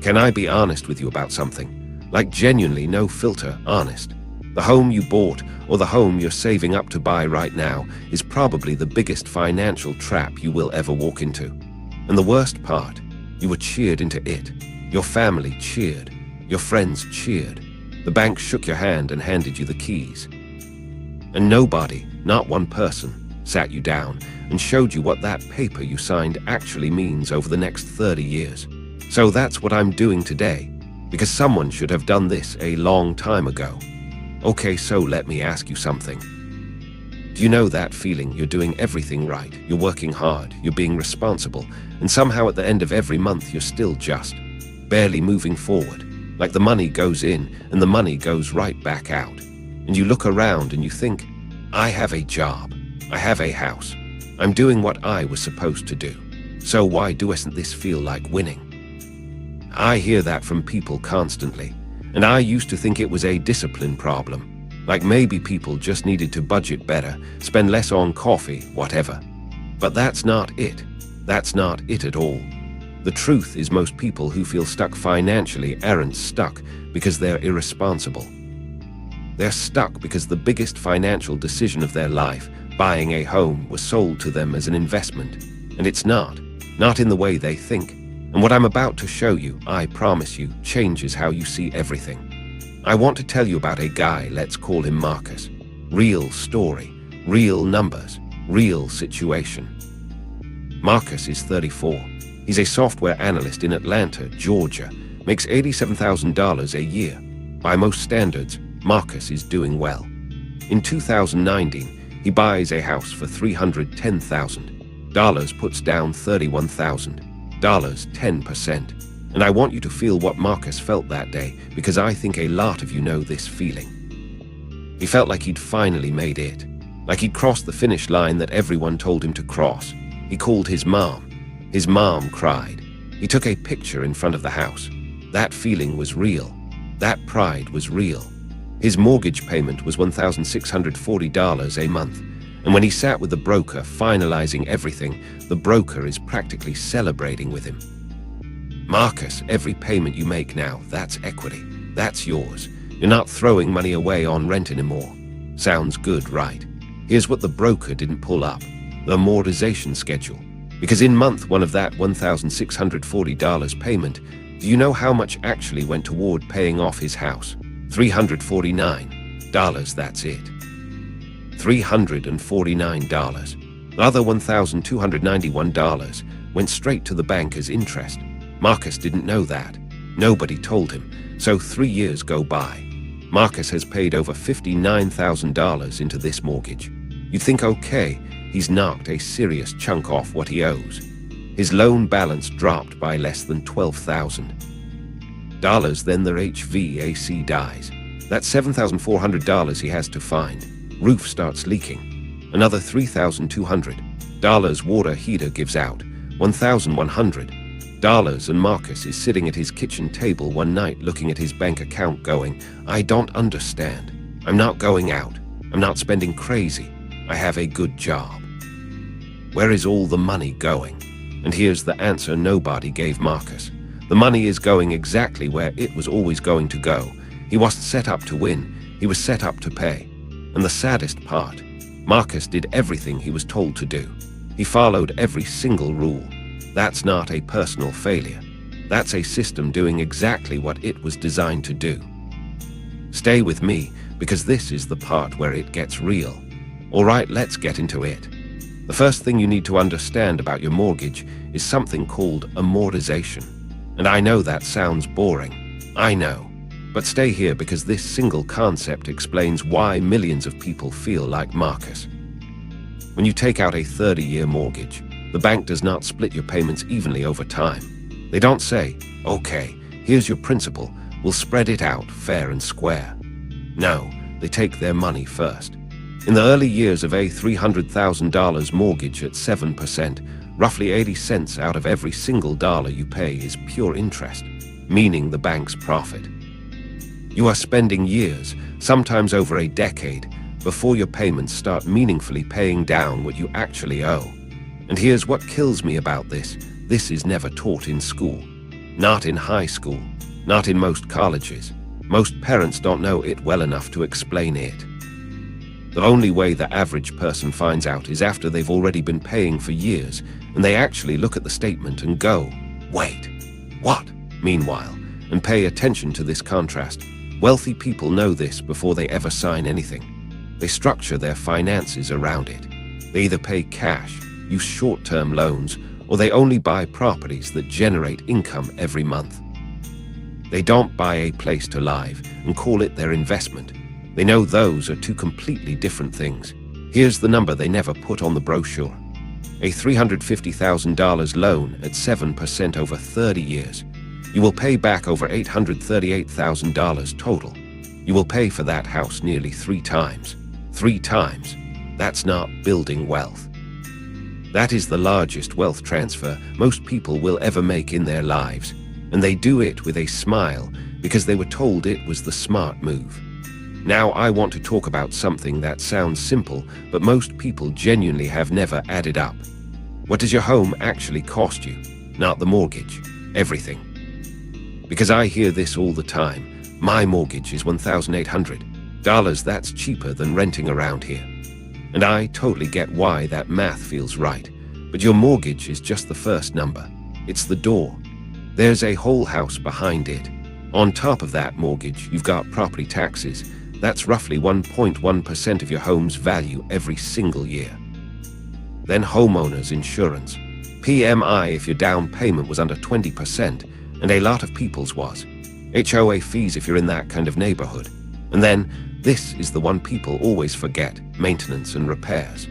Can I be honest with you about something? Like genuinely no filter honest. The home you bought or the home you're saving up to buy right now is probably the biggest financial trap you will ever walk into. And the worst part, you were cheered into it. Your family cheered. Your friends cheered. The bank shook your hand and handed you the keys. And nobody, not one person, sat you down and showed you what that paper you signed actually means over the next 30 years. So that's what I'm doing today, because someone should have done this a long time ago. Okay, so let me ask you something. Do you know that feeling you're doing everything right, you're working hard, you're being responsible, and somehow at the end of every month you're still just barely moving forward, like the money goes in and the money goes right back out. And you look around and you think, I have a job, I have a house, I'm doing what I was supposed to do. So why doesn't this feel like winning? I hear that from people constantly. And I used to think it was a discipline problem. Like maybe people just needed to budget better, spend less on coffee, whatever. But that's not it. That's not it at all. The truth is most people who feel stuck financially aren't stuck because they're irresponsible. They're stuck because the biggest financial decision of their life, buying a home, was sold to them as an investment. And it's not in the way they think. And what I'm about to show you, I promise you, changes how you see everything. I want to tell you about a guy, let's call him Marcus. Real story, real numbers, real situation. Marcus is 34. He's a software analyst in Atlanta, Georgia, makes $87,000 a year. By most standards, Marcus is doing well. In 2019, he buys a house for $310,000, puts down $31,000. 10%. And I want you to feel what Marcus felt that day, because I think a lot of you know this feeling. He felt like he'd finally made it, like he'd crossed the finish line that everyone told him to cross. He called his mom. His mom cried. He took a picture in front of the house. That feeling was real. That pride was real. His mortgage payment was $1,640 a month. And when he sat with the broker finalizing everything, the broker is practically celebrating with him. Marcus, every payment you make now, that's equity. That's yours. You're not throwing money away on rent anymore. Sounds good, right? Here's what the broker didn't pull up. The amortization schedule. Because in month one of that $1,640 payment, do you know how much actually went toward paying off his house? $349. That's it. $349. The other $1,291 went straight to the bank as interest. Marcus didn't know that. Nobody told him. So 3 years go by. Marcus has paid over $59,000 into this mortgage. You'd think, okay, he's knocked a serious chunk off what he owes. His loan balance dropped by less than $12,000. Then their HVAC dies. That's $7,400 he has to find. Roof starts leaking. Another $3,200. Water heater gives out. $1,100. And Marcus is sitting at his kitchen table one night looking at his bank account going, I don't understand. I'm not going out. I'm not spending crazy. I have a good job. Where is all the money going? And here's the answer nobody gave Marcus. The money is going exactly where it was always going to go. He wasn't set up to win. He was set up to pay. And the saddest part, Marcus did everything he was told to do. He followed every single rule. That's not a personal failure. That's a system doing exactly what it was designed to do. Stay with me, because this is the part where it gets real. All right, let's get into it. The first thing you need to understand about your mortgage is something called amortization. And I know that sounds boring. I know. But stay here because this single concept explains why millions of people feel like Marcus. When you take out a 30-year mortgage, the bank does not split your payments evenly over time. They don't say, okay, here's your principal, we'll spread it out fair and square. No, they take their money first. In the early years of a $300,000 mortgage at 7%, roughly 80 cents out of every single dollar you pay is pure interest, meaning the bank's profit. You are spending years, sometimes over a decade, before your payments start meaningfully paying down what you actually owe. And here's what kills me about this. This is never taught in school. Not in high school, not in most colleges. Most parents don't know it well enough to explain it. The only way the average person finds out is after they've already been paying for years, and they actually look at the statement and go, "Wait, what?" Meanwhile, and pay attention to this contrast, wealthy people know this before they ever sign anything. They structure their finances around it. They either pay cash, use short-term loans, or they only buy properties that generate income every month. They don't buy a place to live and call it their investment. They know those are two completely different things. Here's the number they never put on the brochure. A $350,000 loan at 7% over 30 years. You will pay back over $838,000 total. You will pay for that house nearly 3 times. 3 times. That's not building wealth. That is the largest wealth transfer most people will ever make in their lives, and they do it with a smile because they were told it was the smart move. Now I want to talk about something that sounds simple, but most people genuinely have never added up. What does your home actually cost you? Not the mortgage. Everything. Because I hear this all the time. My mortgage is $1,800. That's cheaper than renting around here. And I totally get why that math feels right. But your mortgage is just the first number. It's the door. There's a whole house behind it. On top of that mortgage, you've got property taxes. That's roughly 1.1% of your home's value every single year. Then homeowners insurance. PMI if your down payment was under 20%, and a lot of people's was. HOA fees if you're in that kind of neighborhood. And then, this is the one people always forget, maintenance and repairs.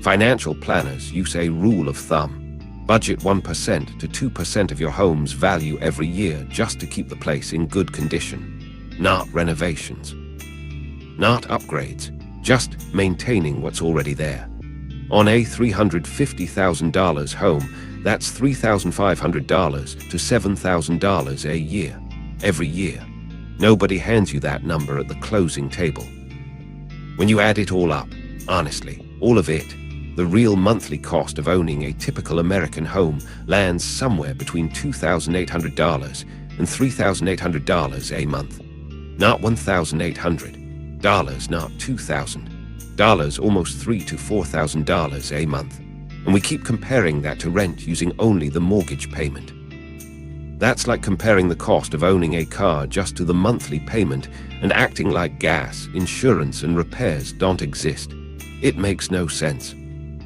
Financial planners use a rule of thumb. Budget 1% to 2% of your home's value every year just to keep the place in good condition. Not renovations. Not upgrades, just maintaining what's already there. On a $350,000 home, that's $3,500 to $7,000 a year, every year. Nobody hands you that number at the closing table. When you add it all up, honestly, all of it, the real monthly cost of owning a typical American home lands somewhere between $2,800 and $3,800 a month. Not $1,800. Not $2,000, almost $3,000 to $4,000 a month. And we keep comparing that to rent using only the mortgage payment. That's like comparing the cost of owning a car just to the monthly payment and acting like gas, insurance, and repairs don't exist. It makes no sense.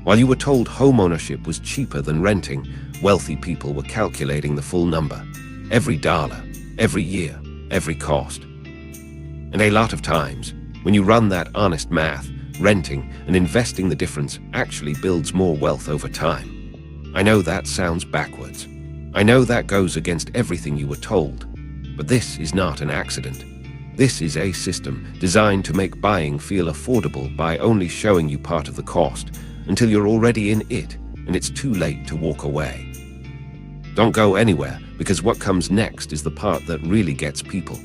While you were told homeownership was cheaper than renting, wealthy people were calculating the full number. Every dollar, every year, every cost. And a lot of times, when you run that honest math, renting and investing the difference actually builds more wealth over time. I know that sounds backwards. I know that goes against everything you were told. But this is not an accident. This is a system designed to make buying feel affordable by only showing you part of the cost until you're already in it and it's too late to walk away. Don't go anywhere, because what comes next is the part that really gets people.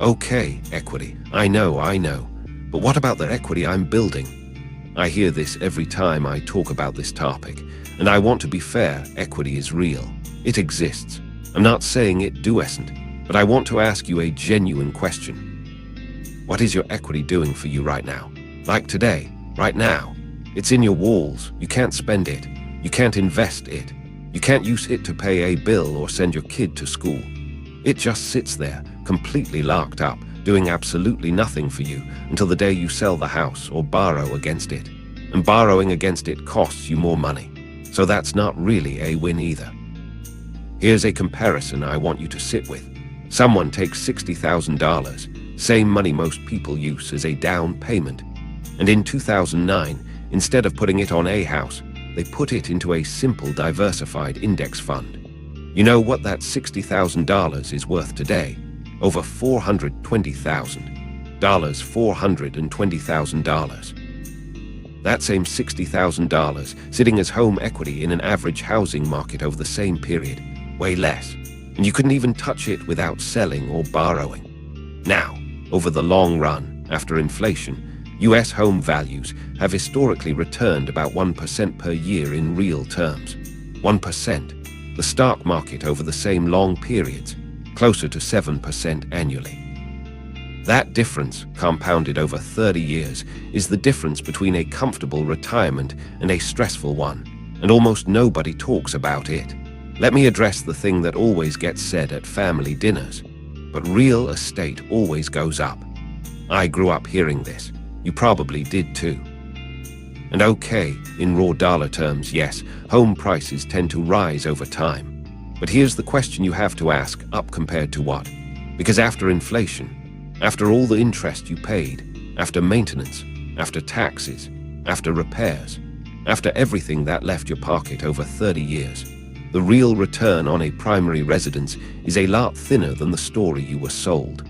Okay, equity. I know. But what about the equity I'm building? I hear this every time I talk about this topic, and I want to be fair, equity is real. It exists. I'm not saying it doesn't, but I want to ask you a genuine question. What is your equity doing for you right now? Like today, right now. It's in your walls. You can't spend it. You can't invest it. You can't use it to pay a bill or send your kid to school. It just sits there, completely locked up, doing absolutely nothing for you until the day you sell the house or borrow against it. And borrowing against it costs you more money. So that's not really a win either. Here's a comparison I want you to sit with. Someone takes $60,000, same money most people use as a down payment. And in 2009, instead of putting it on a house, they put it into a simple diversified index fund. You know what that $60,000 is worth today? Over $420,000. $420,000. That same $60,000 sitting as home equity in an average housing market over the same period, way less. And you couldn't even touch it without selling or borrowing. Now, over the long run, after inflation, U.S. home values have historically returned about 1% per year in real terms. 1%. The stock market over the same long periods, closer to 7% annually. That difference, compounded over 30 years, is the difference between a comfortable retirement and a stressful one, and almost nobody talks about it. Let me address the thing that always gets said at family dinners. But real estate always goes up. I grew up hearing this. You probably did too. And okay, in raw dollar terms, yes, home prices tend to rise over time. But here's the question you have to ask, up compared to what? Because after inflation, after all the interest you paid, after maintenance, after taxes, after repairs, after everything that left your pocket over 30 years, the real return on a primary residence is a lot thinner than the story you were sold.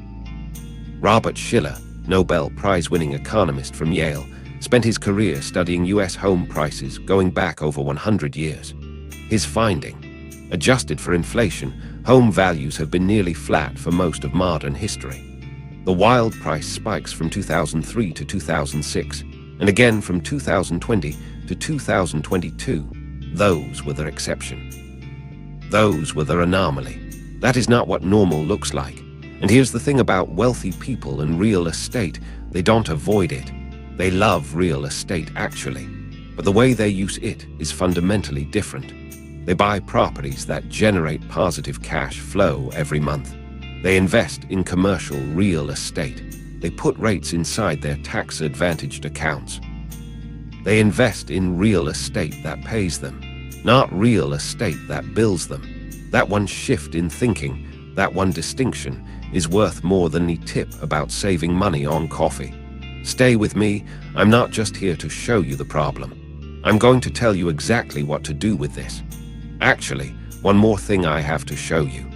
Robert Shiller, Nobel Prize-winning economist from Yale, spent his career studying U.S. home prices going back over 100 years. His finding: adjusted for inflation, home values have been nearly flat for most of modern history. The wild price spikes from 2003 to 2006, and again from 2020 to 2022, those were the exception. Those were the anomaly. That is not what normal looks like. And here's the thing about wealthy people and real estate: they don't avoid it. They love real estate, actually. But the way they use it is fundamentally different. They buy properties that generate positive cash flow every month. They invest in commercial real estate. They put rates inside their tax-advantaged accounts. They invest in real estate that pays them, not real estate that bills them. That one shift in thinking, that one distinction, is worth more than any tip about saving money on coffee. Stay with me. I'm not just here to show you the problem. I'm going to tell you exactly what to do with this. Actually, one more thing I have to show you.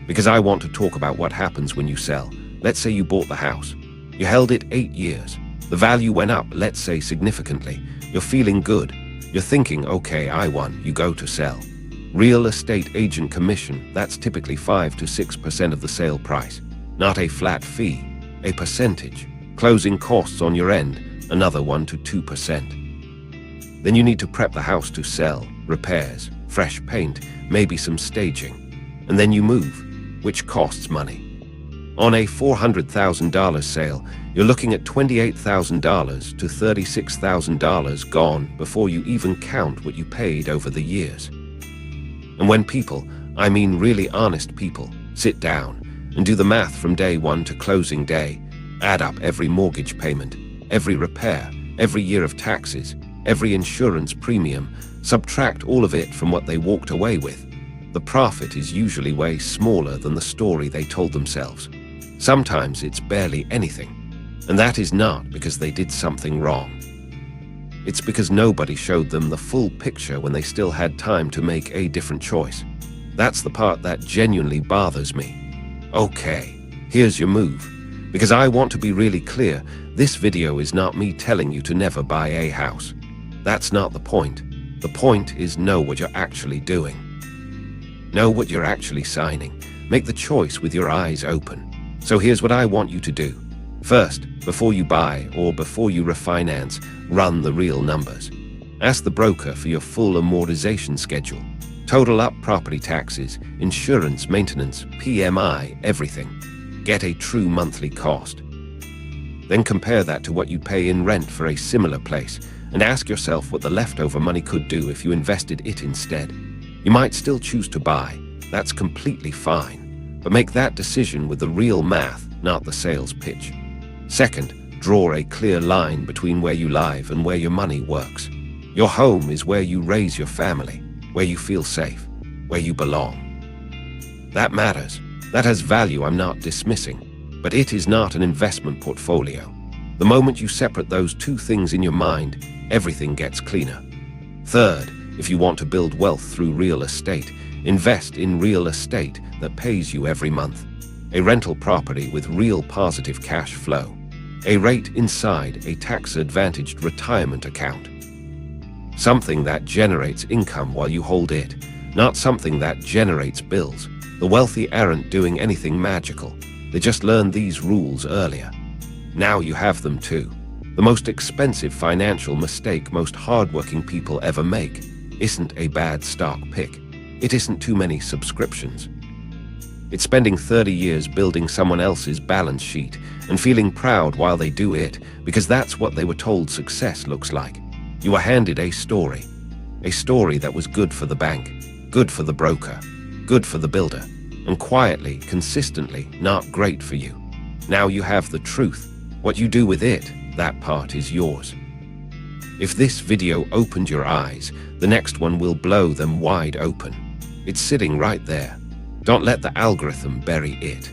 Because I want to talk about what happens when you sell. Let's say you bought the house. You held it 8 years. The value went up, let's say significantly. You're feeling good. You're thinking, okay, I won. You go to sell. Real estate agent commission, that's typically 5 to 6% of the sale price. Not a flat fee, a percentage. Closing costs on your end, another 1 to 2%. Then you need to prep the house to sell, repairs, fresh paint, maybe some staging. And then you move, which costs money. On a $400,000 sale, you're looking at $28,000 to $36,000 gone before you even count what you paid over the years. And when people, I mean really honest people, sit down and do the math from day one to closing day, add up every mortgage payment, every repair, every year of taxes, every insurance premium, subtract all of it from what they walked away with, the profit is usually way smaller than the story they told themselves. Sometimes it's barely anything. And that is not because they did something wrong. It's because nobody showed them the full picture when they still had time to make a different choice. That's the part that genuinely bothers me. Okay, here's your move. Because I want to be really clear, this video is not me telling you to never buy a house. That's not the point. The point is know what you're actually doing. Know what you're actually signing. Make the choice with your eyes open. So here's what I want you to do. First, before you buy or before you refinance, run the real numbers. Ask the broker for your full amortization schedule. Total up property taxes, insurance, maintenance, PMI, everything. Get a true monthly cost. Then compare that to what you pay in rent for a similar place and ask yourself what the leftover money could do if you invested it instead. You might still choose to buy. That's completely fine. But make that decision with the real math, not the sales pitch. Second, draw a clear line between where you live and where your money works. Your home is where you raise your family, where you feel safe, where you belong. That matters. That has value I'm not dismissing. But it is not an investment portfolio. The moment you separate those two things in your mind, everything gets cleaner. Third, if you want to build wealth through real estate, invest in real estate that pays you every month. A rental property with real positive cash flow. A rate inside a tax-advantaged retirement account. Something that generates income while you hold it, not something that generates bills. The wealthy aren't doing anything magical. They just learned these rules earlier. Now you have them too. The most expensive financial mistake most hardworking people ever make isn't a bad stock pick. It isn't too many subscriptions. It's spending 30 years building someone else's balance sheet and feeling proud while they do it, because that's what they were told success looks like. You were handed a story that was good for the bank, good for the broker, good for the builder, and quietly, consistently, not great for you. Now you have the truth. What you do with it, that part is yours. If this video opened your eyes, the next one will blow them wide open. It's sitting right there. Don't let the algorithm bury it.